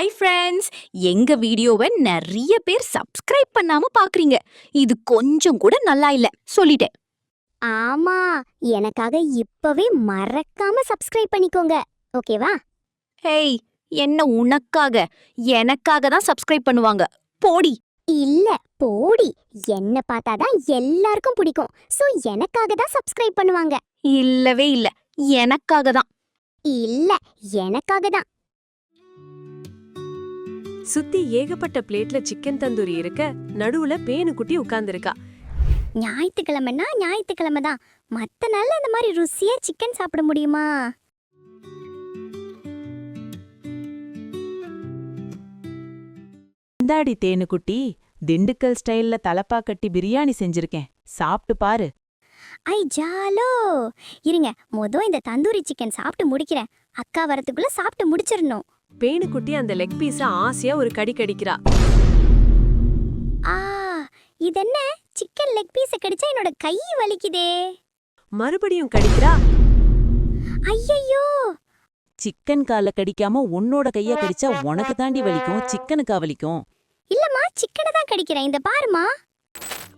Hi friends, எங்க வீடியோவை நிறைய பேர் சப்ஸ்கிரைப் பண்ணாம பாக்குறீங்க. இது கொஞ்சம் கூட நல்லா இல்ல, சொல்லிட்டேன். ஆமா, எனக்காக இப்பவே மறக்காம சப்ஸ்கிரைப் பண்ணிக்கோங்க, ஓகேவா? ஹேய், என்ன உனக்காக? எனக்காக தான் சப்ஸ்கிரைப் பண்ணுவாங்க. போடி. இல்ல, போடி. என்ன பார்த்தாதான் எல்லாருக்கும் பிடிக்கும். சோ எனக்காக தான் சப்ஸ்கிரைப் பண்ணுவாங்க. இல்லவே இல்ல, எனக்காக தான். இல்ல, எனக்காக தான். சுத்தி ஏகப்பட்ட பிளேட்ல சிக்கன் தந்தூரி இருக்க, நடுவுல பேனுக்குட்டி உட்கார்ந்திருக்கா. ஞாயிற்றுக்கிழமைன்னா ஞாயிற்றுக்கிழமை தான். மத்த நாள்ல இந்த மாதிரி ருசியா சிக்கன் சாப்பிட முடியுமா? இந்தாடி தேனுக்குட்டி, திண்டுக்கல் ஸ்டைல்ல தலப்பா கட்டி பிரியாணி செஞ்சிருக்கேன், சாப்பிட்டு பாரு. ஐ ஜாலோ, இருங்க இந்த தந்தூரி சிக்கன் சாப்பிட்டு முடிக்கிறேன். அக்கா வரத்துக்குள்ள சாப்பிட்டு முடிச்சிடணும். பேனுக்குட்டி அந்த லெக் பீஸ ஆசையா ஒரு கடி கடிக்கிறா. ஆ, இதென்ன சிக்கன் லெக் பீஸ கடிச்சா என்னோட கை வலிக்குதே. மறுபடியும் கடிக்கிறா. ஐயையோ, சிக்கன் கால கடிக்காம உன்னோட கைய கடிச்சா உனக்கு தாண்டி வலிக்கும், சிக்கனுக்கா வலிக்கும்? இல்லம்மா, சிக்கனை தான் கடிக்கிறேன், இந்த பாருமா.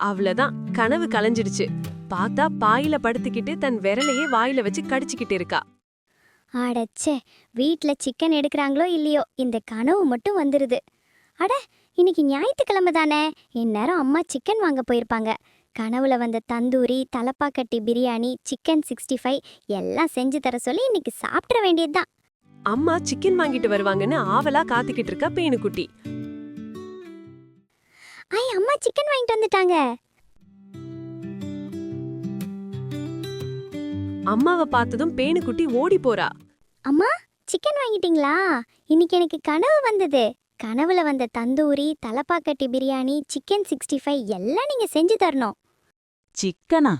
அவ்வளவுதான், கனவு கலைஞ்சிடுச்சு. பார்த்தா பாயில படுத்துக்கிட்டு தன் விரலையே வாயில வச்சு கடிச்சுக்கிட்டு இருக்கா. அடச்சே, வீட்ல சிக்கன் எடுக்கிறாங்களோ இல்லையோ, இந்த கனவு மட்டும் வந்துருது. அட, இன்னைக்கு ஞாயிற்றுக்கிழமை தானே, இந்நேரம் அம்மா சிக்கன் வாங்க போயிருப்பாங்க. கனவுல வந்த தந்தூரி, தலப்பாக்கட்டி பிரியாணி, சிக்கன் 65 எல்லாம் செஞ்சு தர சொல்லி இன்னைக்கு சாப்பிட வேண்டியதுதான். அம்மா சிக்கன் வாங்கிட்டு வருவாங்கன்னு ஆவலா காத்துக்கிட்டு இருக்கா பேனுக்குட்டி. ஐ, அம்மா சிக்கன் வாங்கிட்டு வந்துட்டாங்க. அம்மாவை பார்த்ததும் பேனுக்குட்டி ஓடி போறா. அம்மா, சிக்கன் வாங்கிட்டீங்களா? இன்னைக்கு எனக்கு கனவு வந்தது. கனவுல வந்த தந்தூரி, தலப்பாக்கட்டி பிரியாணி, சிக்கன் 65 எல்லாம் நீங்க செஞ்சு தரணும். சிக்கனா?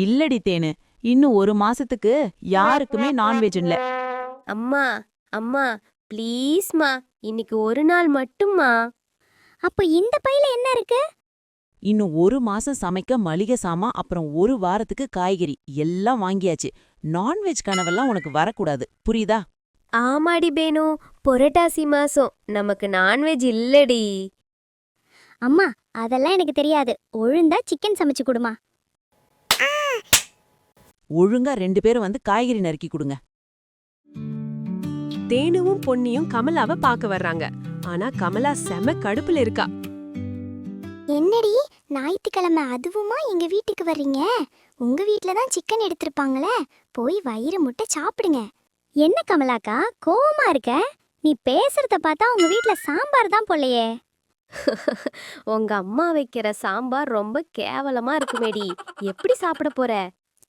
இல்லடி தேனு, இன்னும் ஒரு மாசத்துக்கு யாருக்குமே நான்வெஜ் இல்ல. அம்மா அம்மா ப்ளீஸ்மா, இன்னைக்கு ஒரு நாள் மட்டும்மா. அப்போ இந்த பையில என்ன இருக்கு? இன்னும் ஒரு மாசம் சமைக்க மளிகை சாமான், அப்புறம் ஒரு வாரத்துக்கு காய்கறி எல்லாம் வாங்கியாச்சு. நான்வெஜ் கனவெல்லாம் உனக்கு வரக்கூடாது, புரியுதா? ஆமாடி பேனு, புரட்டாசி மாசம், நமக்கு நான்வெஜ் இல்லடி. அம்மா, அதெல்லாம் எனக்கு தெரியாது. ஒழுங்கா சிக்கன் சமைச்சு கொடுமா. ஒழுங்கா 2 பேரும் வந்து காய்கறி நறுக்கி கொடுங்க. தேனுவும் பொன்னியும் கமலாவை பார்க்க வர்றாங்க. ஆனா கமலா செம கடுப்புல இருக்கா. என்னடி, ஞாயிற்றுக்கிழமை அதுவுமா எங்க வீட்டுக்கு வர்றீங்க? உங்க வீட்ல தான் சிக்கன் எடுத்திருப்பாங்களே, போய் வயிறு முட்டை சாப்பிடுங்க. என்ன கமலாக்கா, கோவமா இருக்க? நீ பேசுறத பார்த்தா உங்க வீட்ல சாம்பார் தான் போலையே. உங்க அம்மா வைக்கிற சாம்பார் ரொம்ப கேவலமா இருக்குமேடி, எப்படி சாப்பிட போற?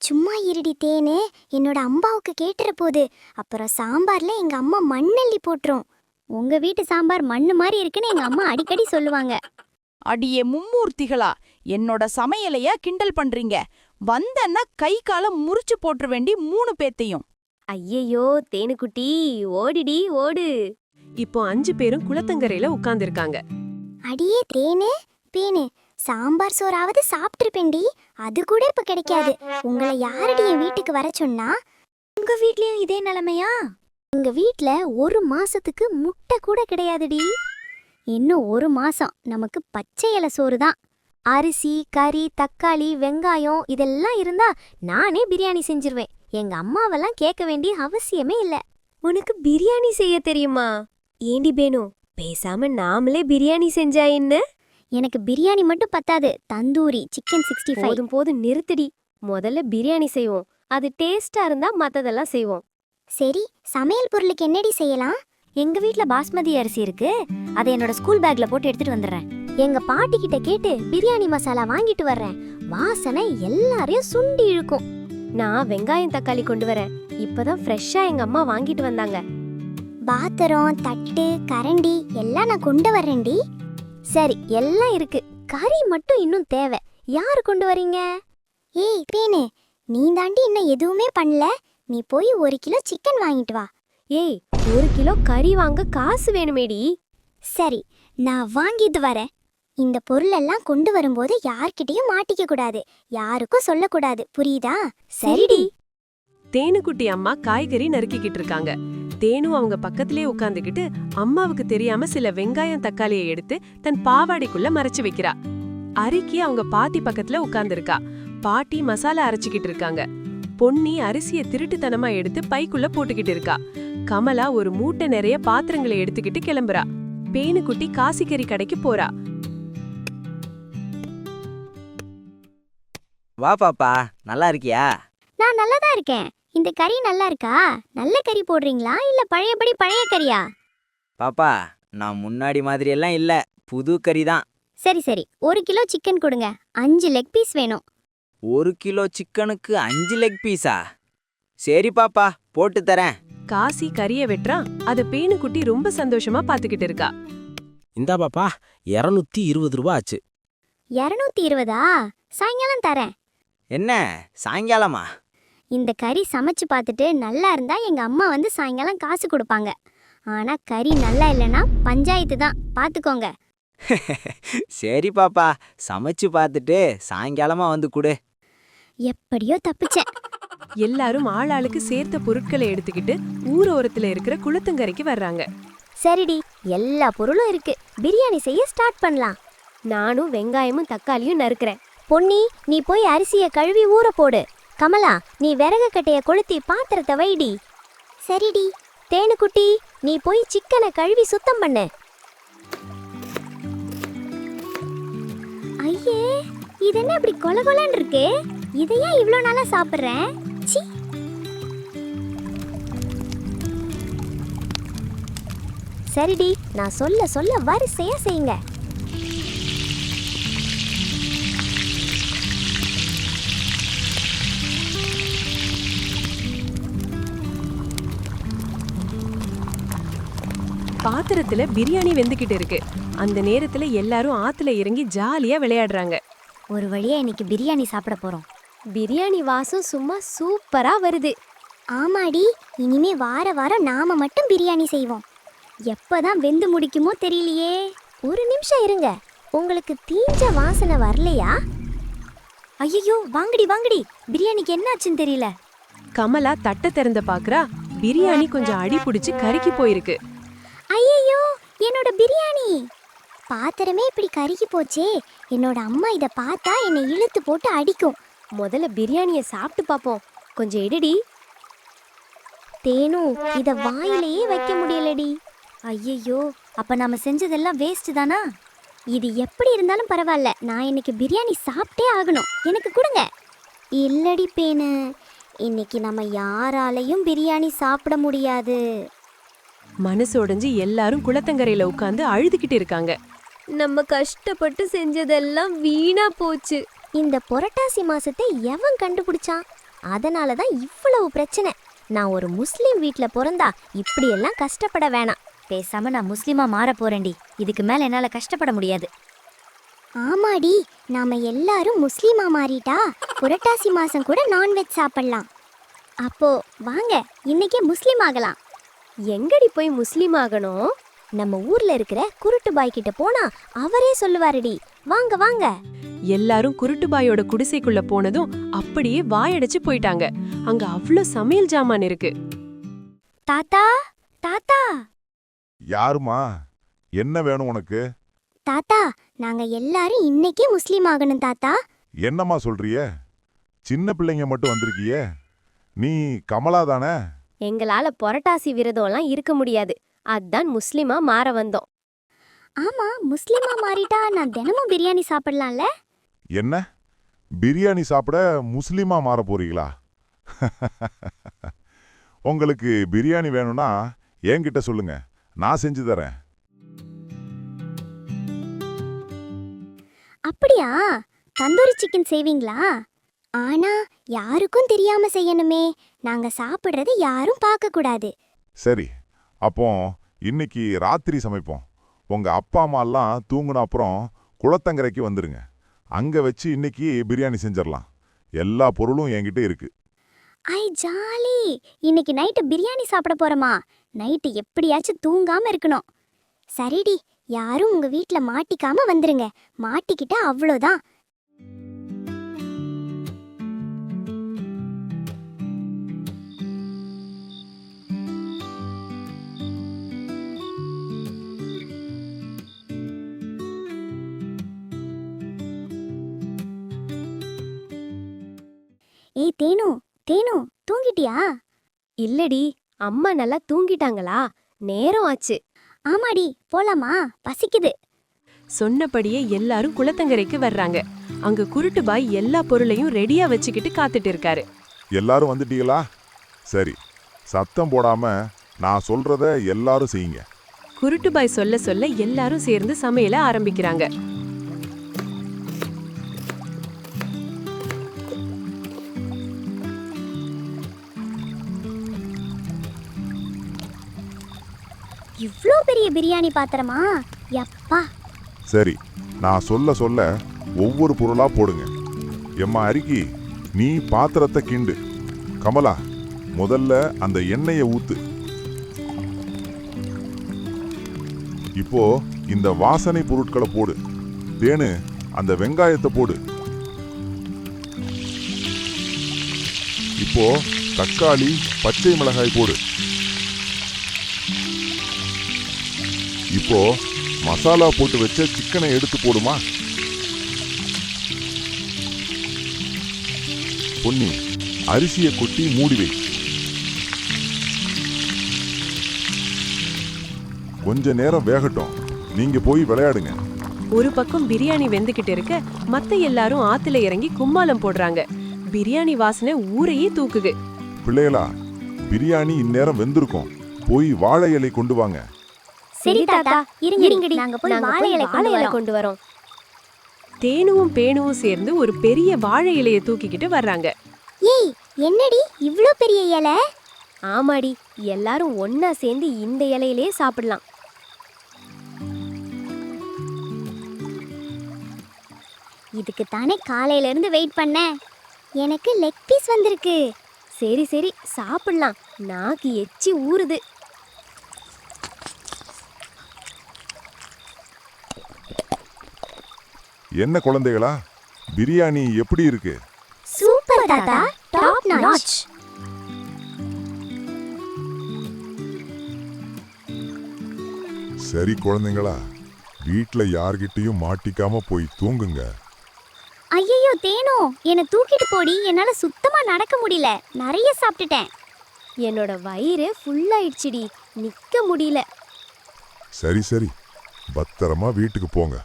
சும்மா இருடி தேனு, என்னோட அம்பாவுக்கு கேட்டுற போது. அப்புறம் சாம்பார்ல எங்க அம்மா மண்ணள்ளி போட்டுரும். உங்க வீட்டு சாம்பார் மண்ணு மாதிரி இருக்குன்னு எங்க அம்மா அடிக்கடி சொல்லுவாங்க. அடியே மும்மூர்த்திகளா, என்னோட சமையலையா கிண்டல் பண்றீங்க? வந்தன்னா கை கால முறிச்சு போட்டுற வேண்டி 3 பேத்தையும். ஐயையோ தேனுக்குட்டி, ஓடிடி ஓடு. இப்போ 5 பேரும் குளத்தங்கரையில உட்கார்ந்திருக்காங்க. அடியே தேனு பேனு, சாம்பார் சோறாவது சாப்பிட்டுருப்பேன்டி, அது கூட இப்ப கிடைக்காது. உங்களை யாரடி என் வீட்டுக்கு வர சொன்னா? உங்க வீட்லயும் இதே நிலைமையா? எங்க வீட்ல ஒரு மாசத்துக்கு முட்டை கூட கிடையாதுடி. இன்னும் ஒரு மாசம் நமக்கு பச்சை இலை சோறு தான். அரிசி, கறி, தக்காளி, வெங்காயம் இதெல்லாம் இருந்தா நானே பிரியாணி செஞ்சிருவேன். எங்க அம்மாவெல்லாம் கேட்க வேண்டிய அவசியமே இல்ல. உனக்கு பிரியாணி செய்ய தெரியுமா? ஏண்டி பேனு, பேசாம நாமளே பிரியாணி செஞ்சா என்ன? எனக்கு பிரியாணி மட்டும் பத்தாது, தந்தூரி, சிக்கன் 65. போதும் போதும் நிறுத்தடி. முதல்ல பிரியாணி செய்வோம், அது டேஸ்டா இருந்தா மத்ததெல்லாம் செய்வோம். சரி, சமையல் பொருளுக்கு என்னடி செய்யலாம்? எங்க வீட்ல பாஸ்மதி அரிசி இருக்கு, அதை என்னோட ஸ்கூல் பேக்ல போட்டு எடுத்துட்டு வந்துடுறேன். எங்க பாட்டி கிட்ட கேட்டு பிரியாணி மசாலா வாங்கிட்டு வர்றேன். வாசனை எல்லாரையும் சுண்டி இழுக்கும். நான் வெங்காயம் தக்காளி கொண்டு வரேன், இப்பதான் ஃப்ரெஷ்ஷா எங்க அம்மா வாங்கிட்டு வந்தாங்க. பாத்திரம், தட்டு, கரண்டி எல்லாம் நான் கொண்டு வர்றேன்டி. சரி, எல்லாம் இருக்கு. கறி மட்டும் இன்னும் தேவை. யாரு கொண்டு வரீங்க? ஏய் பேனு, நீ தாண்டி இன்னும் எதுவுமே பண்ணல. நீ போய் 1 கிலோ சிக்கன் வாங்கிட்டு வா. ஏய், 1 கிலோ கறி வாங்க காசு வேணுமேடி. சரி, நான் வாங்கிட்டு வரேன். இந்த பொருளெல்லாம் கொண்டு வரும்போது யார்கிட்டயும் மாட்டிக்க கூடாது, யாருக்கும் சொல்லக்கூடாது, புரியுதா? சரிடி. தேனுக்குட்டி அம்மா காய்கறி நறுக்கிக்கிட்டு இருக்காங்க. தேனு அவங்க பக்கத்திலே உட்கார்ந்துகிட்டு அம்மாவுக்கு தெரியாம சில வெங்காயம் தக்காளியை எடுத்து தன் பாவாடைக்குள்ள மறைச்சு வைக்கிறா. அரிக்கி அவங்க பாட்டி பக்கத்துல உட்கார்ந்திருக்கா. பாட்டி மசாலா அரைச்சுக்கிட்டு இருக்காங்க. பொன்னி அரிசிய திருட்டுத்தனமா எடுத்து பைக்குள்ள போட்டுக்கிட்டு இருக்கா. கமலா ஒரு மூட்டை நிறைய பாத்திரங்களை எடுத்துக்கிட்டு கிளம்புறா. பேனுக்குட்டி காசிக்கறி கடைக்கு போறா. வா பாப்பா, நல்லா இருக்கியா? நான் நல்லா தான் இருக்கேன். இந்த கறி நல்லா இருக்கா? நல்ல கறி போடுறீங்களா இல்ல பழையபடி பழைய கறியா? பாப்பா, நான் முன்னாடி மாதிரி எல்லாம் இல்ல, புது கறி தான். சரி சரி, 1 கிலோ சிக்கன் கொடுங்க. 5 லெக் பீஸ் வேணும். 1 கிலோ சிக்கனுக்கு 5 லெக் பீஸா? சரி பாப்பா, போட்டு தரேன். காசி கறிய வெட்டுறான். அத பேனுக்குட்டி ரொம்ப சந்தோஷமா பாத்துக்கிட்டு இருக்கா. இந்தா பாப்பா, 220 ரூபா ஆச்சு. 220ஆ? சாயங்காலம் தரேன். என்ன சாயங்காலமா? இந்த கறி சமைச்சு பார்த்துட்டு நல்லா இருந்தா எங்க அம்மா வந்து சாயங்காலம் காசு கொடுப்பாங்க. ஆனா கறி நல்லா இல்லைன்னா பஞ்சாயத்து தான், பாத்துக்கோங்க. சரி பாப்பா, சமைச்சு பார்த்துட்டு சாயங்காலமா வந்து கொடு. எப்படியோ தப்பிச்சேன். எல்லாரும் ஆளாளுக்கு சேர்த்த பொருட்களை எடுத்துக்கிட்டு ஊரோரத்துல இருக்கிற குளத்தங்கரைக்கு வர்றாங்க. சரிடி, எல்லா பொருளும் இருக்கு. பிரியாணி செய்ய ஸ்டார்ட் பண்ணலாம். நானும் வெங்காயமும் தக்காளியும் நறுக்கிறேன். பொன்னி, நீ போய் அரிசிய கழுவி ஊற போடு. கமலா, நீ விறகு கட்டைய கொளுத்தி பாத்திரத்தை வைடி. சரிடி. தேனுக்குட்டி, நீ போய் சிக்கனை கழுவி சுத்தம் பண்ணு. ஐயே, இது என்ன இப்படி கொல கொலன்னு இருக்கு? இதையா இவ்ளோ நாளா சாப்பிடுறேன்? சீ. சரிடி, நான் சொல்ல சொல்ல வரிசையா செய்யுங்க. பாத்திரத்துல பிரியாணி வெந்துகிட்டு இருக்கு. அந்த நேரத்துல எல்லாரும் ஆத்துல இறங்கி ஜாலியா விளையாடுறாங்க. ஒரு வழியா இன்னைக்கு பிரியாணி சாப்பிட போறோம். பிரியாணி வாசம் சும்மா சூப்பரா வருது. ஆமாடி, இனிமே வார வாரம் நாம மட்டும் பிரியாணி செய்வோம். எப்பதான் வெந்து முடிக்குமோ தெரியலையே. ஒரு நிமிஷம் இருங்க, உங்களுக்கு தீஞ்ச வாசனை வரலையா? ஐயோ, வாங்கடி வாங்கடி, பிரியாணிக்கு என்னாச்சுன்னு தெரியல. கமலா தட்டை திறந்த பாக்குறா. பிரியாணி கொஞ்சம் அடி பிடிச்சு கருகி போயிருக்கு. ஐயோ, என்னோட பிரியாணி! பாத்திரமே இப்படி கருகி போச்சே. என்னோட அம்மா இத பார்த்தா என்னை இழுத்து போட்டு அடிக்கும். முதல்ல பிரியாணிய சாப்பிட்டு பாப்போம். கொஞ்சம் எடுடி. தேனு, இத வாயிலேயே வைக்க முடியலடி. ஐயோ, அப்ப நாம செஞ்சதெல்லாம் வேஸ்ட் தானா? இது எப்படி இருந்தாலும் பரவாயில்ல, நான் இன்னைக்கு பிரியாணி சாப்பிட்டே ஆகணும். எனக்கு கொடுங்க. இல்லடி பேனு, இன்னைக்கு நம்ம யாராலையும் பிரியாணி சாப்பிட முடியாது. மனசு உடைஞ்சு எல்லாரும் குளத்தங்கரையில உட்கார்ந்து அழுதுகிட்டு இருக்காங்க. நம்ம கஷ்டப்பட்டு செஞ்சதெல்லாம் வீணா போச்சு. இந்த புரட்டாசி மாசத்தை எவன் கண்டுபிடிச்சான்? அதனால தான் இவ்வளவு பிரச்சனை. நான் ஒரு முஸ்லீம் வீட்ல பிறந்தா இப்படியெல்லாம் கஷ்டப்பட வேணாம். பேசாம நான் முஸ்லீமா மாற போறேன்டி. இதுக்கு மேல என்னால கஷ்டப்பட முடியாது. ஆமாடி, நாம எல்லாரும் முஸ்லீமா மாறிட்டா புரட்டாசி மாசம் கூட நான்வெஜ் சாப்பிடலாம். அப்போ வாங்க, இன்னைக்கே முஸ்லீம் ஆகலாம். எங்கடி போய் முஸ்லீம் ஆகணும்? நம்ம ஊர்ல இருக்கிற குருட்டு பாய் கிட்ட போனா அவரே சொல்லுவாருடி. வாங்க வாங்க. எல்லாரும் குருட்டுபாயோட குடிசைக்குள்ள போனதும் அப்படியே வாயடைச்சு போயிட்டாங்க. அங்க அவ்ளோ சமையல் ஜாமான் இருக்கு. தாத்தா, தாத்தா. யாருமா? என்ன வேணும் உனக்கு? தாத்தா, நாங்க எல்லாரும் இன்னைக்கே முஸ்லீம் ஆகணும் தாத்தா. என்னம்மா சொல்றிய? சின்ன பிள்ளைங்க மட்டும் வந்திருக்கியே. நீ கமலா தானே? எங்களால புரட்டாசி விரதம்லாம் இருக்க முடியாது. அதான் முஸ்லிமா மாற வந்தோம். ஆமா, முஸ்லீமா மாறிட்டா நான் தினமும் பிரியாணி சாப்பிடலாம்ல? என்ன பிரியாணி சாப்பிட முஸ்லீமா மாற போறீங்களா? உங்களுக்கு பிரியாணி வேணும்னா என்கிட்ட சொல்லுங்க, நான் செஞ்சு தரேன். அப்படியா? தந்தூரி சிக்கன் செய்வீங்களா? ஆனா யாருக்கும் தெரியாம செய்யணுமே. நாங்க சாப்பிடுறத யாரும் பார்க்க கூடாது. சரி, அப்போ இன்னைக்கு ராத்திரி சமைப்போம். உங்க அப்பா அம்மா எல்லாம் தூங்குன அப்புறம் குளத்தங்கரைக்கு வந்துருங்க. அங்க வச்சு இன்னைக்கு பிரியாணி செஞ்சிடலாம். எல்லா பொருளும் என்கிட்ட இருக்கு. ஐ ஜாலி! இன்னைக்கு நைட்டு பிரியாணி சாப்பிட போறோமா? நைட்டு எப்படியாச்சும் தூங்காம இருக்கணும். சரிடி, யாரும் உங்க வீட்ல மாட்டிக்காம வந்துருங்க. மாட்டிக்கிட்டா அவ்வளோதான். ஏய் தேனு தேனு தூங்கிட்டியா? இல்லடி, அம்மா நல்லா தூங்கிட்டாங்களா? நேரம் ஆச்சு. ஆமாடி, போலாமா? பசிக்குது. சொன்னபடியே எல்லாரும் குளத்தங்கரைக்கு வர்றாங்க. அங்க குருட்டு பாய் எல்லா பொருளையும் ரெடியா வச்சுக்கிட்டு காத்துட்டு இருக்காரு. எல்லாரும் வந்துட்டீங்களா? சரி, சத்தம் போடாம நான் சொல்றத எல்லாரும் செய்யுங்க. குருட்டு பாய் சொல்ல சொல்ல எல்லாரும் சேர்ந்து சமையல ஆரம்பிக்கிறாங்க. இவ்ளோ பெரிய பிரியாணி பாத்திரமா? யப்பா! சரி, நான் சொல்ல சொல்ல ஒவ்வொரு பொருளா போடுங்க. எம்மா அரிக்கி, நீ பாத்திரத்தை கிண்டு. கமலா, முதல்ல அந்த எண்ணெயை ஊத்து. இப்போ இந்த வாசனை பொருட்களை போடு. தேனு, அந்த வெங்காயத்தை போடு. இப்போ தக்காளி, பச்சை மிளகாய் போடு. இப்போ மசாலா போட்டு வச்ச சிக்கனை எடுத்து போடுமா. பொன்னி, அரிசியை கொட்டி மூடி வை. கொஞ்ச நேரம் வேகட்டும், நீங்க போய் விளையாடுங்க. ஒரு பக்கம் பிரியாணி வெந்துகிட்டு இருக்க, மத்த எல்லாரும் ஆத்துல இறங்கி கும்மாளம் போடுறாங்க. பிரியாணி வாசனை ஊரையே தூக்குது. பிள்ளைகளா, பிரியாணி இந்நேரம் வெந்திருக்கும். போய் வாழை இலை கொண்டு வாங்க. சரி தாத்தா, இருங்கடி, நாங்க போய் நாங்க வாழை போய் இலை கொண்டு வாழை இலை வரோம். கொண்டு வரோம். தேனுவும் பேணுவும் சேர்ந்து ஒரு பெரிய வாழை இலையை தூக்கிக்கிட்டு வர்றாங்க. ஏய், என்னடி இவ்ளோ பெரிய இலை? ஆமாடி, எல்லாரும் ஒன்னா சேர்ந்து இந்த இலையிலே சாப்பிடலாம். இதுக்கு தானே காலையில இருந்து வெயிட் பண்ணேன். எனக்கு லெக் பீஸ் வந்திருக்கு. சரி சரி, சாப்பிடலாம். நாக்கு எச்சி ஊறுது. என்ன குழந்தைகளா, பிரியாணி எப்படி இருக்கு? சூப்பர் தாத்தா, டாப் நாச். சரி குழந்தைங்களா, வீட்ல யார்கிட்டயும் மாட்டிக்காம போய் தூங்குங்க. ஐயோ தேனோ, என்னை தூக்கிட்டு போடி. என்னால சுத்தமா நடக்க முடியல. நிறைய சாப்பிட்டுட்டேன். என்னோட வயிறு ஃபுல்லாயிடுச்சுடி, நிக்க முடியல. சரி சரி, பத்திரமா வீட்டுக்கு போங்க.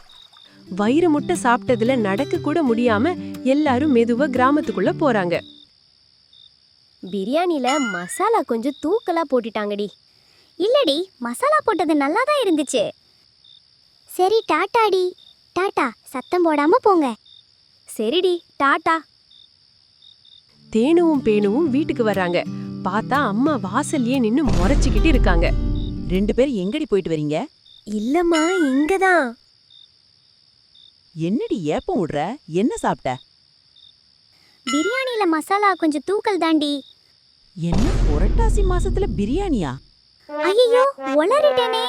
வயிறு முட்டை சாப்பிட்டதுல நடக்க கூட முடியாம எல்லாரும் மெதுவா கிராமத்துக்குள்ள போறாங்க. பிரியாணில மசாலா கொஞ்சம் தூக்கலா போட்டுட்டாங்கடி. இல்லடி, மசாலா போட்டது நல்லா தான் இருந்துச்சு. சரி டாட்டாடி. டாட்டா, சத்தம் போடாம போங்க. சரிடி, டாடா. தேனுவும் பேணுவும் வீட்டுக்கு வர்றாங்க. பார்த்தா அம்மா வாசல்லயே நின்னு முறைச்சுக்கிட்டு இருக்காங்க. 2 பேர் எங்கடி போயிட்டு வரீங்க? இல்லம்மா, இங்கதான். என்னடி ஏப்பம் விடுற? என்ன சாப்பிட்ட? பிரியாணில மசாலா கொஞ்சம் தூக்கல் தாண்டி. என்ன புரட்டாசி மாசத்துல பிரியாணியா? ஐயோ, உளறிட்டேனே.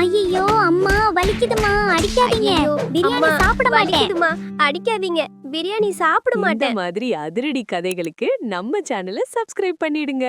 ஐயோ அம்மா, வலிக்குதுமா, அடிக்காதீங்க. ஐயையோ, பிரியாணி அம்மா, சாப்பிட மாட்டேன். வலிக்குதும்மா, அடிக்காதீங்க. பிரியாணி சாப்பிட இந்த மாட்டேன். மாதிரி அதிரடி கதைகளுக்கு நம்ம சேனலை சப்ஸ்கிரைப் பண்ணிடுங்க.